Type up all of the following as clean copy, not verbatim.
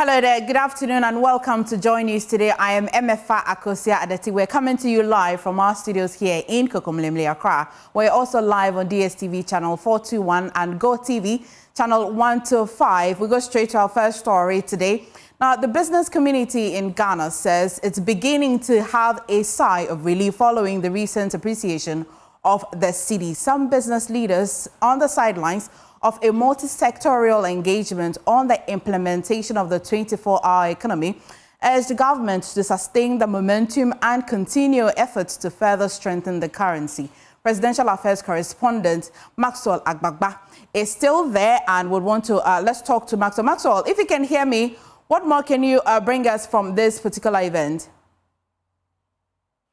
Hello there, good afternoon and welcome to Joy News today. I am Emefa Akosia Adeti. We're coming to you live from our studios here in Kokomlemle, Accra. We're also live on DSTV channel 421 and Go TV channel 125. We go straight to our first story today. Now, the business community in Ghana says it's beginning to have a sigh of relief following the recent appreciation of the cedi. Some business leaders on the sidelines of a multi-sectorial engagement on the implementation of the 24-hour economy urged the government to sustain the momentum and continue efforts to further strengthen the currency. Presidential Affairs correspondent Maxwell Agbagba is still there and would want to, let's talk to Maxwell. Maxwell, if you can hear me, what more can you bring us from this particular event?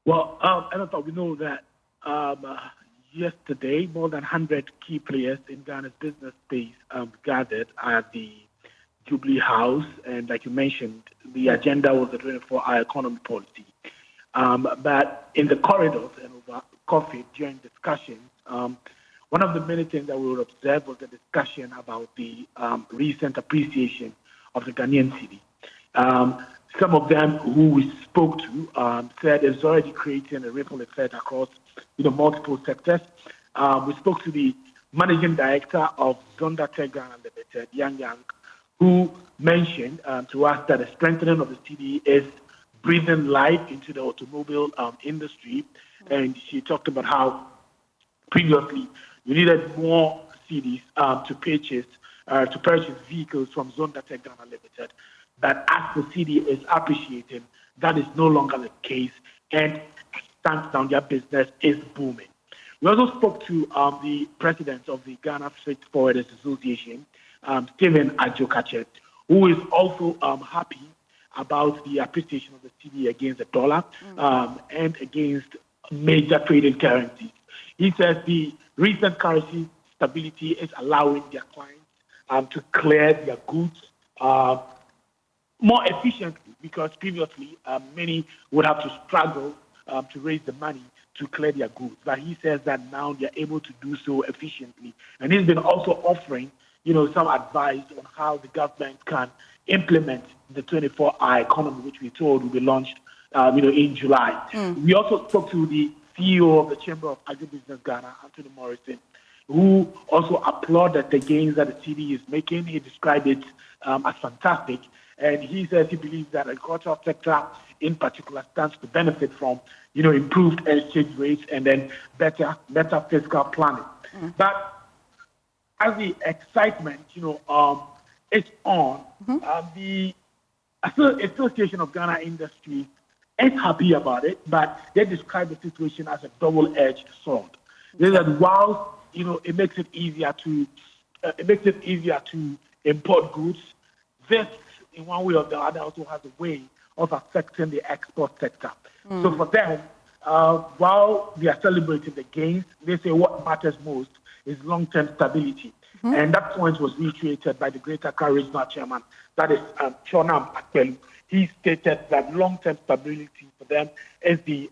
Well, we know that yesterday, more than 100 key players in Ghana's business space gathered at the Jubilee House. And like you mentioned, the agenda was the 24-hour economy policy. But in the corridors and over coffee during discussions, one of the many things that we would observe was the discussion about the recent appreciation of the Ghanaian cedi. Some of them who we spoke to said it's already creating a ripple effect across multiple sectors. We spoke to the managing director of Zonda Ghana Limited, Yang, who mentioned to us that the strengthening of the cedi is breathing life into the automobile industry. And she talked about how previously you needed more cedis to purchase vehicles from Zonda Ghana Limited. But as the cedi is appreciating, that is no longer the case, and hands down, their business is booming. We also spoke to the president of the Ghana Freight Forwarders Association, Stephen Ajokache, who is also happy about the appreciation of the cedi against the dollar and against major trading currencies. He says the recent currency stability is allowing their clients to clear their goods more efficiently, because previously many would have to struggle to raise the money to clear their goods. But he says that now they're able to do so efficiently. And he's been also offering, some advice on how the government can implement the 24-hour economy, which we told will be launched, in July. We also spoke to the CEO of the Chamber of Agribusiness Ghana, Anthony Morrison, who also applauded the gains that the cedi is making. He described it as fantastic. And he says he believes that the agricultural sector in particular stands to benefit from, improved exchange rates and then better fiscal planning. But as the excitement, is on, the Association of Ghana Industry is happy about it, but they describe the situation as a double-edged sword. They said while it makes it easier to import goods, this in one way or the other also has a way of affecting the export sector. So for them, while they are celebrating the gains, they say what matters most is long-term stability. And that point was reiterated by the Greater Accra Regional Chairman, that is Chonam Akpelu. He stated that long-term stability for them is the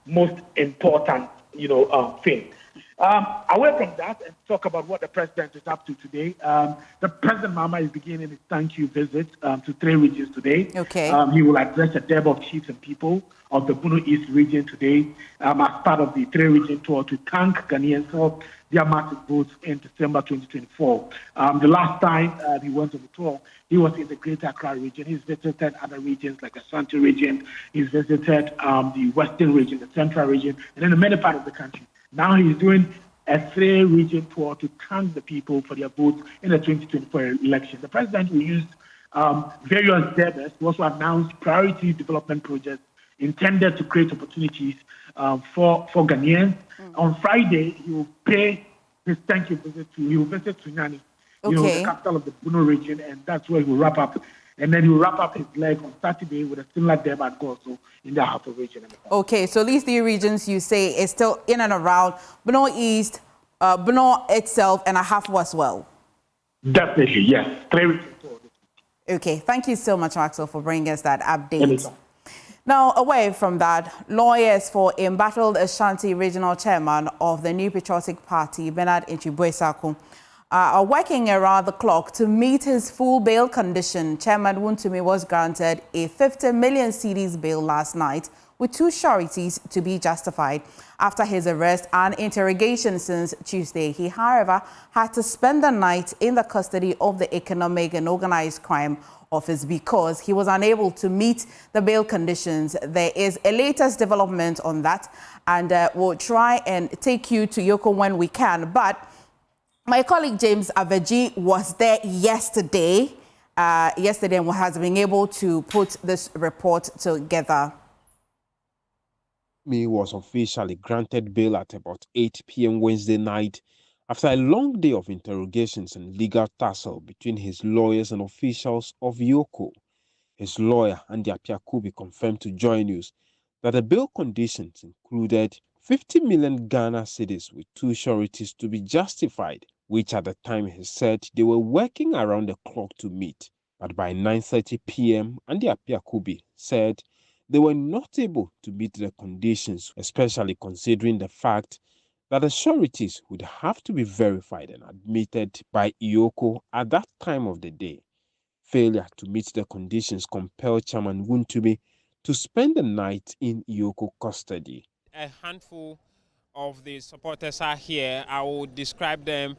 most important, thing. Away from that, and talk about what the president is up to today. The President Mama is beginning his thank you visit to 3 regions today. Okay. He will address a deb of chiefs and people of the Bunu East region today as part of the 3-region tour to thank Ghanaians for their massive votes in December 2024. The last time he went on the tour, he was in the Greater Accra region. He's visited other regions like the Sanitary region. He's visited the Western region, the Central region, and then many parts of the country. Now he's doing a 3-region tour to thank the people for their votes in the 2024 election. The president will use various debts to also announce priority development projects intended to create opportunities for Ghanaians. On Friday, he will pay his thank you visit to Sunyani, the capital of the Bunu region, and that's where he will wrap up. And then he will wrap up his leg on Saturday with a similar debate also in the Ahafo region. Okay, so these 3 regions you say is still in and around Bunu East, Bunu itself, and Ahafo as well? Definitely, yes. 3 regions. Okay, thank you so much, Maxwell, for bringing us that update. Now, away from that, lawyers for embattled Ashanti Regional Chairman of the New Patriotic Party, Bernard Inchibwe-Sako, are working around the clock to meet his full bail condition. Chairman Wontumi was granted a 50 million cedis bail last night with 2 sureties to be justified. After his arrest and interrogation since Tuesday, he, however, had to spend the night in the custody of the Economic and Organized Crime Office because he was unable to meet the bail conditions. There is a latest development on that, and we'll try and take you to Yoko when we can. But my colleague James Aveji was there yesterday, and has been able to put this report together. He was officially granted bail at about 8 p.m. Wednesday night after a long day of interrogations and legal tussle between his lawyers and officials of Yoko. His lawyer, Andy Apiakubi, confirmed to Joy News that the bail conditions included 50 million Ghana cedis with 2 sureties to be justified, which at the time he said they were working around the clock to meet. But by 9:30 p.m., Andy Apiakubi said they were not able to meet the conditions, especially considering the fact that the sureties would have to be verified and admitted by Yoko at that time of the day. Failure to meet the conditions compelled Chairman Wontumi to spend the night in Yoko custody. A handful of the supporters are here. I would describe them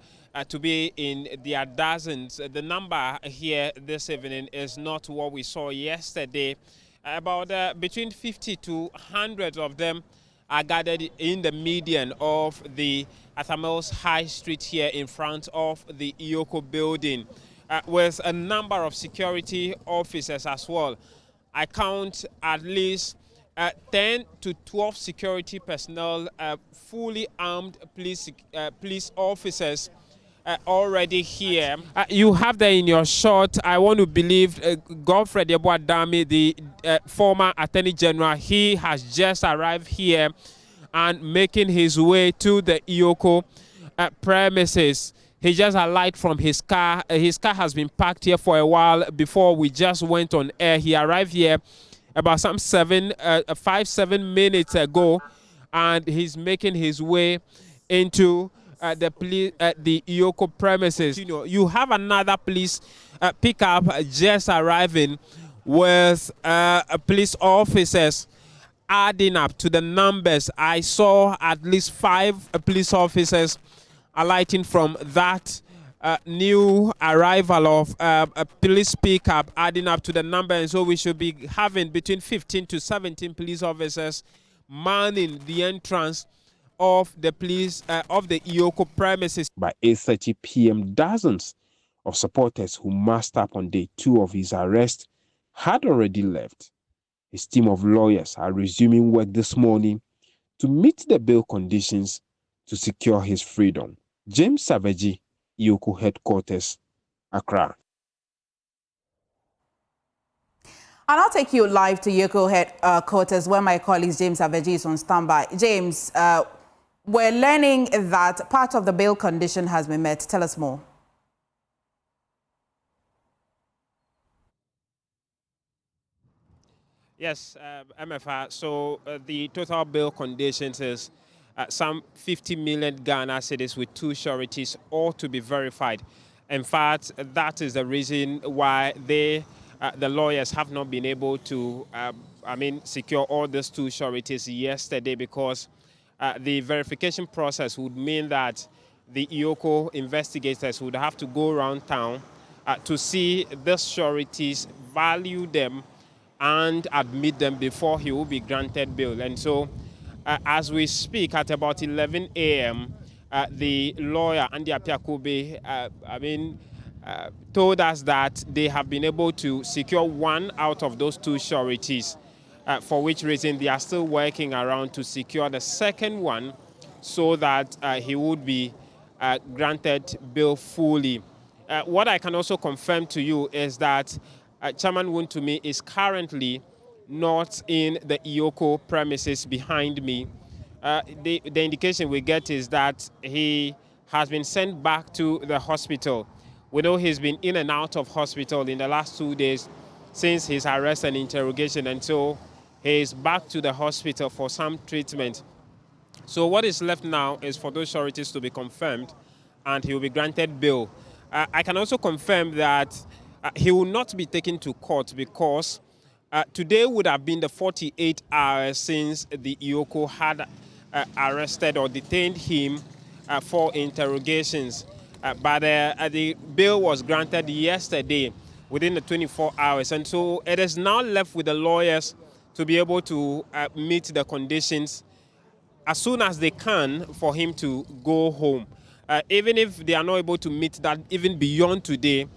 to be in their dozens. The number here this evening is not what we saw yesterday. About between 50 to 100 of them are gathered in the median of the Athamel's High Street here in front of the Yoko building, with a number of security officers as well. I count at least 10 to 12 security personnel, fully armed police officers already here. You have there in your shot, I want to believe, Godfred Yeboadami, the former Attorney General. He has just arrived here and making his way to the Yoko premises. He just alighted from his car. His car has been parked here for a while before we just went on air. He arrived here about some 5-7 minutes ago, and he's making his way into the Yoko premises. You know, you have another police pickup just arriving with police officers adding up to the numbers. I saw at least 5 police officers alighting from that new arrival of a police pickup, adding up to the number, and so we should be having between 15 to 17 police officers manning the entrance of the police of the Yoko premises. By 8:30 p.m., dozens of supporters who massed up on day 2 of his arrest had already left. His team of lawyers are resuming work this morning to meet the bail conditions to secure his freedom. James Savaji, Yoko headquarters, Accra. And I'll take you live to Yoko headquarters where my colleague James Aveji is on standby. James, we're learning that part of the bail condition has been met. Tell us more. Yes, MFR. So the total bail conditions is some 50 million Ghana cedis with 2 sureties, all to be verified. In fact, that is the reason why the lawyers have not been able to, secure all these 2 sureties yesterday, because the verification process would mean that the Yoko investigators would have to go around town to see the sureties, value them, and admit them before he will be granted bail. And so, as we speak, at about 11 a.m., the lawyer, Andy Apiakubi, told us that they have been able to secure 1 out of those 2 sureties, for which reason they are still working around to secure the second one so that he would be granted bail fully. What I can also confirm to you is that Chairman Wontumi is currently not in the Yoko premises behind me. The indication we get is that he has been sent back to the hospital. We know he's been in and out of hospital in the last 2 days since his arrest and interrogation, and so he is back to the hospital for some treatment. So what is left now is for those sureties to be confirmed and he will be granted bail. I can also confirm that he will not be taken to court because today would have been the 48 hours since the Ioko had arrested or detained him for interrogations. But the bail was granted yesterday within the 24 hours. And so it is now left with the lawyers to be able to meet the conditions as soon as they can for him to go home. Even if they are not able to meet that even beyond today,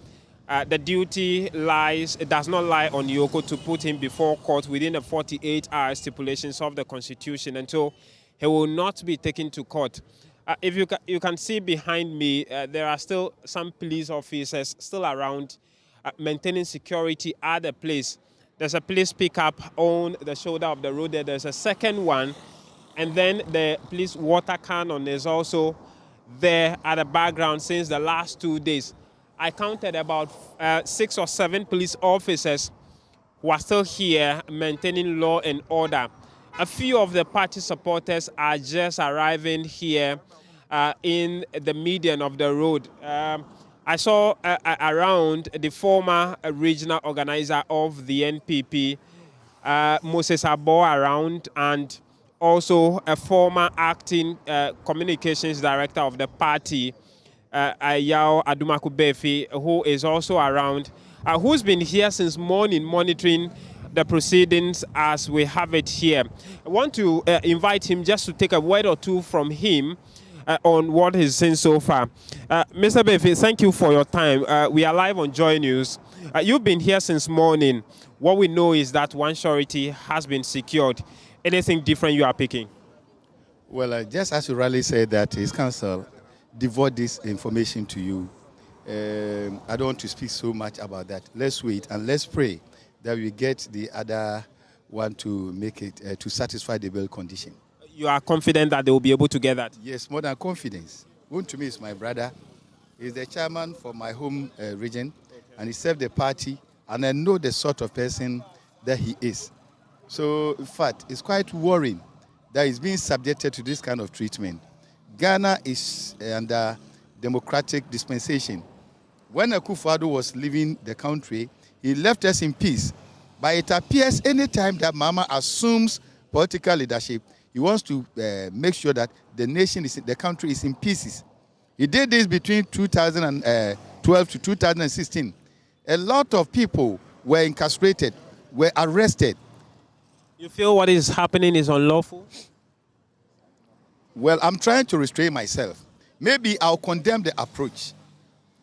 the duty does not lie on Yoko to put him before court within the 48-hour stipulations of the Constitution, and so he will not be taken to court. If you can see behind me, there are still some police officers still around maintaining security at the place. There's a police pickup on the shoulder of the road there. There's a second one, and then the police water cannon is also there at the background since the last 2 days. I counted about 6 or 7 police officers who are still here maintaining law and order. A few of the party supporters are just arriving here in the median of the road. I saw around the former regional organizer of the NPP, Moses Abo, around, and also a former acting communications director of the party, Ayao Adumaku-Befi, who is also around, who's been here since morning monitoring the proceedings as we have it here. I want to invite him just to take a word or two from him on what he's seen so far. Mr. Befi, thank you for your time. We are live on Joy News. You've been here since morning. What we know is that one surety has been secured. Anything different you are picking? Well, just as you rightly said that his counsel devote this information to you, I don't want to speak so much about that. Let's wait and let's pray that we get the other one to make it, to satisfy the bail condition. You are confident that they will be able to get that? Yes, more than confidence. Wontumi is my brother. He's the chairman for my home region, and he served the party, and I know the sort of person that he is. So, in fact, it's quite worrying that he's being subjected to this kind of treatment. Ghana is under democratic dispensation. When Akufo-Addo was leaving the country, he left us in peace. But it appears any time that Mama assumes political leadership, he wants to make sure that the country is in pieces. He did this between 2012 to 2016. A lot of people were incarcerated, were arrested. You feel what is happening is unlawful? Well, I'm trying to restrain myself. Maybe I'll condemn the approach.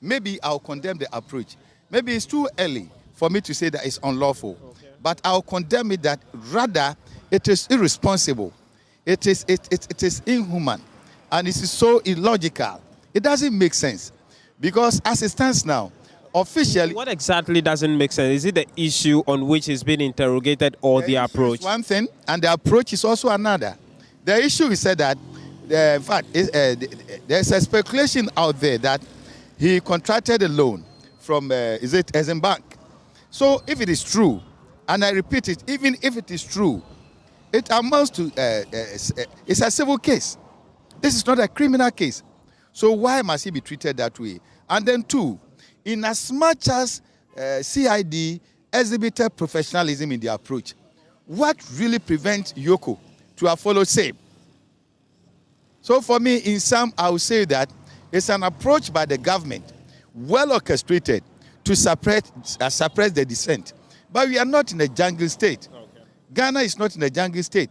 Maybe it's too early for me to say that it's unlawful. Okay. But I'll condemn it that rather it is irresponsible. It is inhuman. And it is so illogical. It doesn't make sense. Because as it stands now, officially... What exactly doesn't make sense? Is it the issue on which is being interrogated or the approach? Is one thing, and the approach is also another. The issue is said that, in fact, there's a speculation out there that he contracted a loan from, Exim Bank. So if it is true, and I repeat it, even if it is true, it amounts to, it's a civil case. This is not a criminal case. So why must he be treated that way? And then two, in as much as CID exhibited professionalism in the approach, what really prevents Yoko to have followed same? So for me, in sum, I would say that it's an approach by the government, well orchestrated, to suppress the dissent. But we are not in a jungle state. Okay. Ghana is not in a jungle state.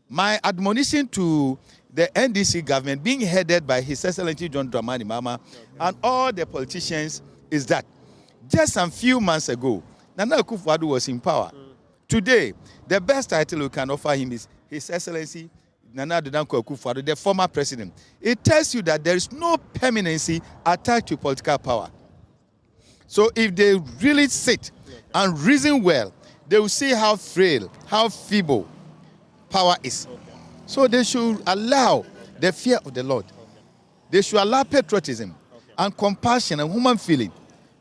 My admonition to the NDC government, being headed by His Excellency John Dramani Mahama, and all the politicians, is that just a few months ago, Nana Akufo-Addo was in power. Today, the best title we can offer him is His Excellency Nana Addo Akufo-Addo, the former president. It tells you that there is no permanency attached to political power. So if they really sit and reason well, they will see how frail, how feeble power is. So they should allow the fear of the Lord. They should allow patriotism and compassion and human feeling.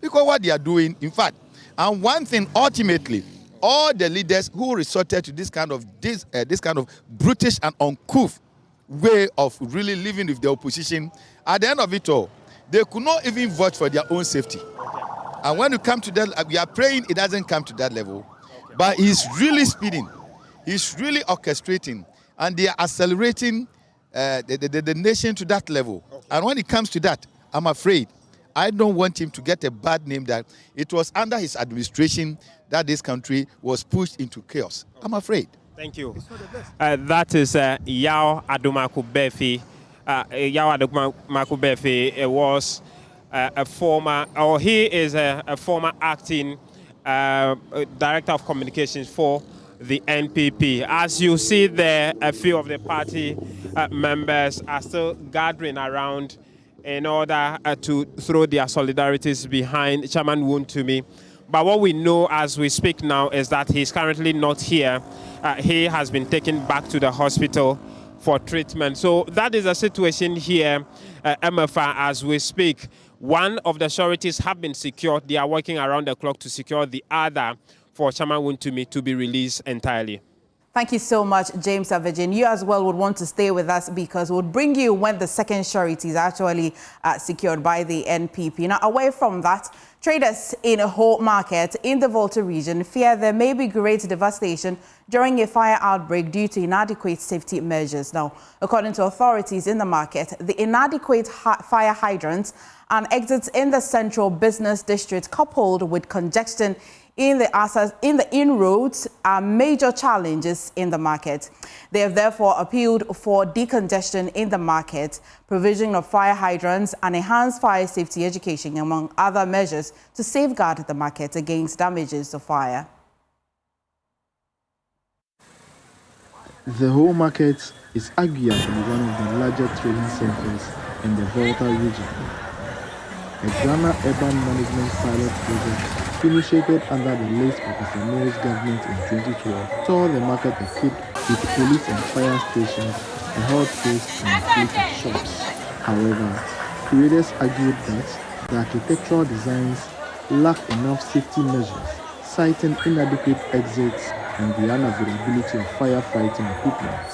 Because what they are doing, in fact, and one thing ultimately, all the leaders who resorted to this kind of brutish and uncouth way of really living with the opposition, at the end of it all, They could not even vote for their own safety. And when you come to that, we are praying it doesn't come to that level. But he's really speeding. He's really orchestrating. And they are accelerating the nation to that level. And when it comes to that, I'm afraid I don't want him to get a bad name that it was under his administration that this country was pushed into chaos. I'm afraid. Thank you. That is Yao Adumaku Befi. Yao Adumaku Befi was a former, or he is a former acting director of communications for the NPP. As you see there, a few of the party members are still gathering around in order to throw their solidarities behind Chairman Wontumi. But what we know as we speak now is that he's currently not here. He has been taken back to the hospital for treatment. So that is the situation here, MFA, as we speak. One of the sureties have been secured. They are working around the clock to secure the other for Chairman Wontumi to be released entirely. Thank you so much, James Avegin. You as well would want to stay with us because we'll bring you when the second surety is actually secured by the NPP. Now, away from that, traders in a whole market in the Volta region fear there may be great devastation during a fire outbreak due to inadequate safety measures. Now, according to authorities in the market, the inadequate fire hydrants and exits in the central business district coupled with congestion in the inroads are major challenges in the market. They have therefore appealed for decongestion in the market, provision of fire hydrants and enhanced fire safety education, among other measures to safeguard the market against damages of fire. The whole market is arguably one of the largest trading centers in the Volta region. A Ghana urban management pilot project initiated under the late Professor Mills government in 2012 saw the market equipped with police and fire stations, a health post and a fleet of shops. However, creators argued that the architectural designs lack enough safety measures, citing inadequate exits and the unavailability of firefighting equipment.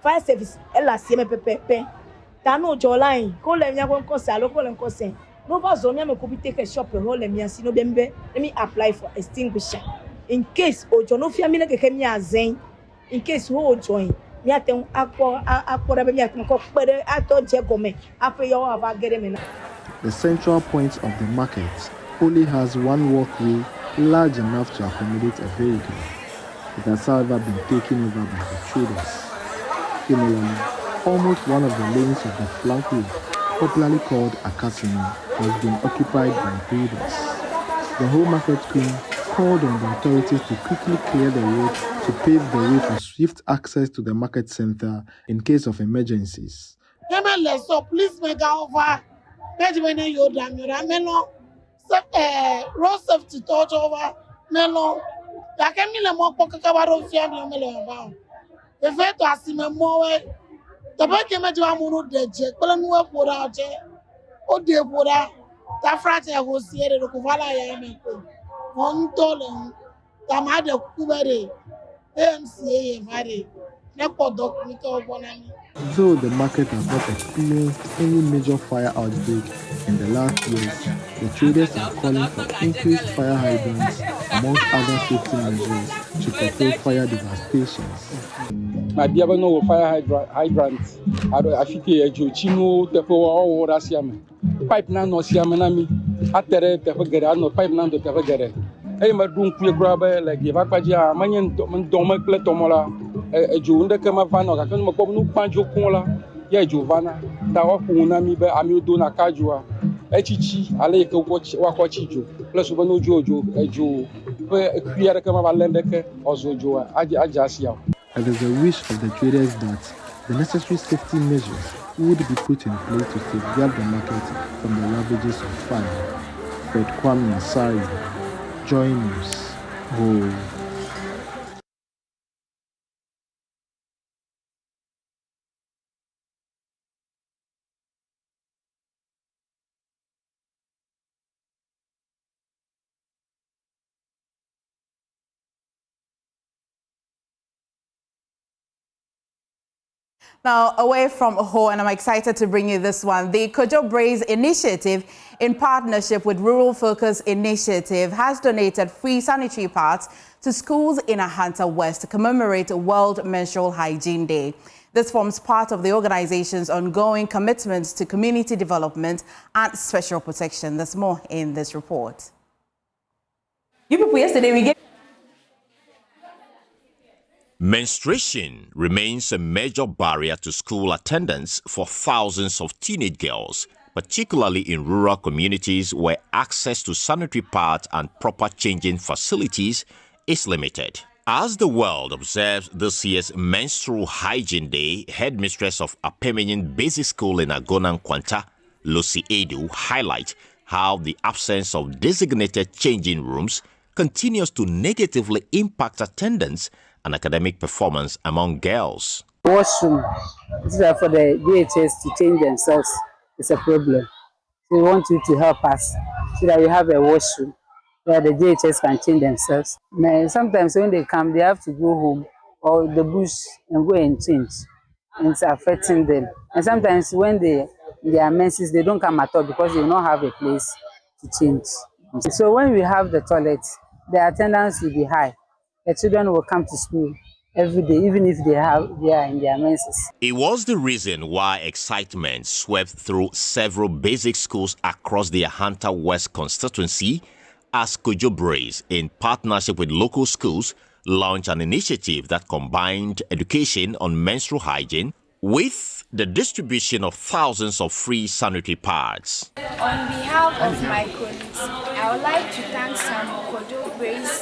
Fire service ela sieme pepe tano joline ko le nya kon salo ko len kosen no ba zo me ko bi take a shop ho le mi asi no bembe let me apply for extinguisher in case ojo no fia mi le keke mi azen in case ho join mi aten akpo be mi aten ko pere ato je gome afi yo ava gere me na. The central point of the market only has one walkway large enough to accommodate a vehicle. It has however been taken over by the traders. Similarly, almost one of the lanes of the flank road, popularly called Akasimo, has been occupied by traders. The whole market queen called on the authorities to quickly clear the road to pave the way for swift access to the market center in case of emergencies. Please make over. Road safety touch over. Melo. The fact to ask me more, the back came to a mono deje, Colonel Pura, O dear Pura, that frate was here at the Kuvala Yamako, one tolen, Tamada Kubere, MCA, Mari, Nepo Doctor Bonani. Though the market has not experienced any major fire outbreak in the last years, the traders are calling for increased fire hydrants amongst other safety measures to control fire devastations. My dear, no fire hydrants. I think a Chino, the poor Rasiam. Pipe nano siamanami, Atere, Tefagerano, pipe nano Tefagere. Hey, my room, grabber, like Yavapaja, Manian Domak Pletomola, a Junda Kamavano, I can make no Panjo Cola, Ye Giovanna, Tawa Punami, Amuduna Kajua, Echichi, Aleko Wakochijo, plus Ubano Jojo, a Jew, Queer Kamavalendeke, or Zojoa, Ajasia. It is the wish of the traders that the necessary safety measures would be put in place to safeguard the market from the ravages of fire. Fred Kwame Nsari, Joy News. Now, away from Ho, and I'm excited to bring you this one. The Kojo Brace Initiative, in partnership with Rural Focus Initiative, has donated free sanitary pads to schools in Ahafo West to commemorate World Menstrual Hygiene Day. This forms part of the organization's ongoing commitments to community development and special protection. There's more in this report. You people, yesterday we gave... Menstruation remains a major barrier to school attendance for thousands of teenage girls, particularly in rural communities where access to sanitary pads and proper changing facilities is limited. As the world observes this year's Menstrual Hygiene Day, headmistress of Apemenyin Basic School in Agona Nkwanta, Lucy Edu, highlight how the absence of designated changing rooms continues to negatively impact attendance and academic performance among girls. Washroom, for the DHS to change themselves, is a problem. So we want you to help us so that we have a washroom where the DHS can change themselves. Sometimes when they come, they have to go home or the bush and go and change. And it's affecting them. And sometimes when they are menses, they don't come at all because they do not have a place to change. So when we have the toilets, the attendance will be high. The children will come to school every day, even if they are in their menses. It was the reason why excitement swept through several basic schools across the Ahafo West constituency as Kojo Brace, in partnership with local schools, launched an initiative that combined education on menstrual hygiene with the distribution of thousands of free sanitary pads. On behalf of my colleagues, I would like to thank Sam Kojo Brace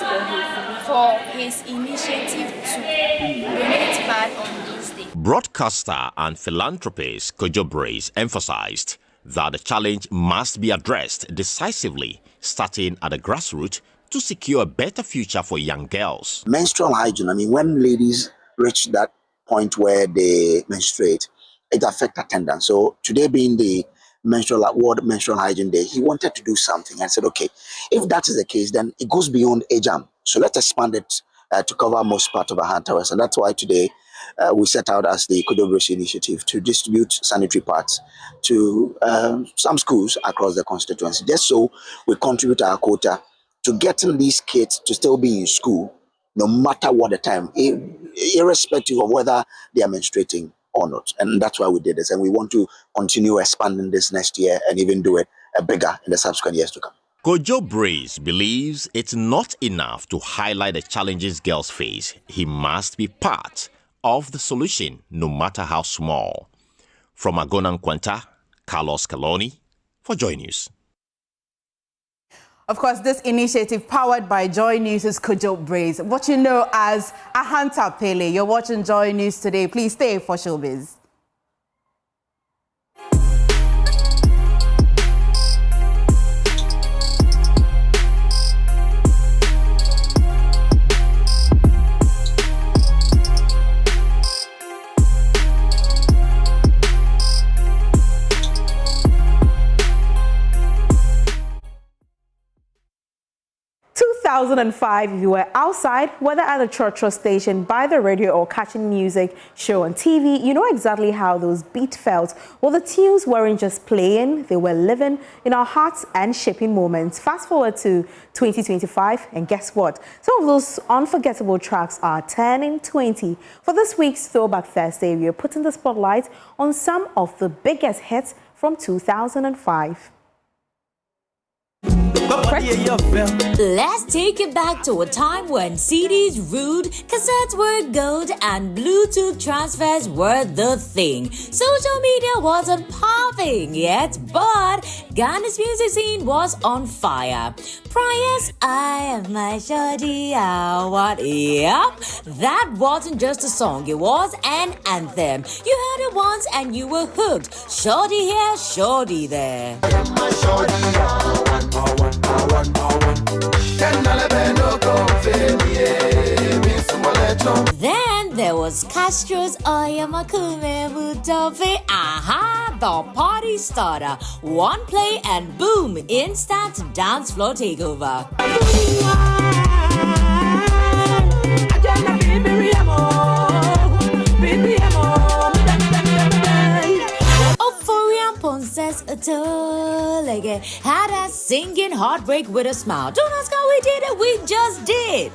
for his initiative to donate pad on this day. Broadcaster and philanthropist Kojo Brace emphasized that the challenge must be addressed decisively, starting at the grassroots to secure a better future for young girls. Menstrual hygiene, when ladies reach that point where they menstruate, it affects attendance. So today being the World Menstrual Hygiene Day, he wanted to do something and said, okay, if that is the case, then it goes beyond AJAM. So let's expand it to cover most part of Ahafo West. And that's why today we set out as the Kojo Brace Initiative to distribute sanitary pads to some schools across the constituency, just so we contribute our quota to getting these kids to still be in school, no matter what the time, irrespective of whether they are menstruating or not. And that's why we did this. And we want to continue expanding this next year and even do it bigger in the subsequent years to come. Kojo Brace believes it's not enough to highlight the challenges girls face. He must be part of the solution, no matter how small. From Agona Nkwanta, Carlos Kaloni for Joy News. Of course, this initiative powered by Joy News is Kojo Brace, what you know as Ahanta Pele. You're watching Joy News today. Please stay for showbiz. 2005, if you were outside, whether at a church or station, by the radio or catching music show on TV, you know exactly how those beats felt. Well, the tunes weren't just playing, they were living in our hearts and shaping moments. Fast forward to 2025, and guess what? Some of those unforgettable tracks are turning 20. For this week's Throwback Thursday, we are putting the spotlight on some of the biggest hits from 2005. Let's take it back to a time when CDs ruled, cassettes were gold, and Bluetooth transfers were the thing. Social media wasn't popping yet, but Ghana's music scene was on fire. Prior's I Am My Shorty, yep, that wasn't just a song, it was an anthem. You heard it once and you were hooked. Shorty here, shorty there. Then there was Castro's Oyamakume Butofe. Aha, the party starter. One play and boom, instant dance floor takeover. Like had us singing Heartbreak with a smile. Don't ask how we did it, we just did.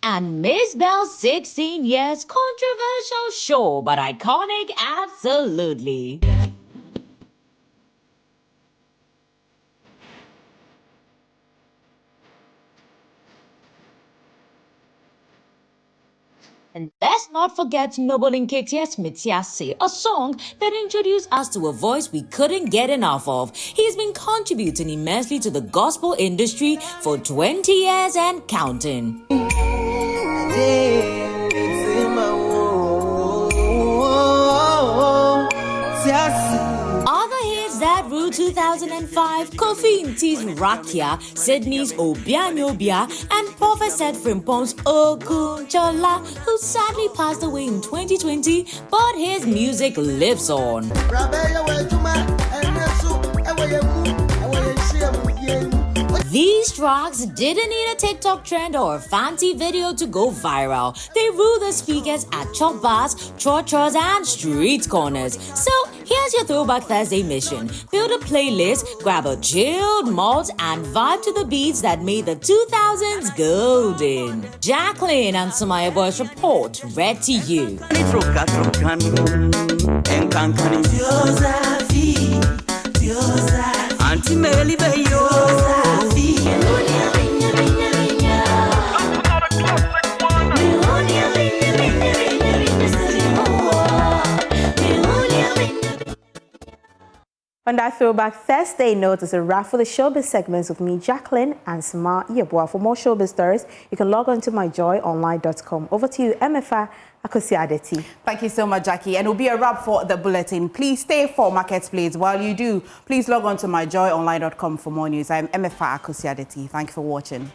And Miss Bell, 16 years, controversial, sure, but iconic, absolutely. And let's not forget Noble Nketiah's Metiase, a song that introduced us to a voice we couldn't get enough of. He's been contributing immensely to the gospel industry for 20 years and counting. Other hits that ruled 2005, Kofi Nti's Rakia, Sydney's Obianyobia, and Professor Frimpon's Okunchola, who sadly passed away in 2020, but his music lives on. These tracks didn't need a TikTok trend or a fancy video to go viral. They rule the speakers at chop bars, churches, and street corners. So here's your Throwback Thursday mission. Build a playlist, grab a chilled malt, and vibe to the beats that made the 2000s golden. Jacqueline and Sumaya Boys report, read to you. On that Throwback Thursday note, is a wrap for the showbiz segments with me, Jacqueline and Sama Yeboah. For more showbiz stories, you can log on to myjoyonline.com. Over to you, MFA Akosiadeti. Thank you so much, Jackie. And it'll be a wrap for the bulletin. Please stay for Marketplace. While you do, please log on to myjoyonline.com for more news. I'm MFA Akosiadeti. Thank you for watching.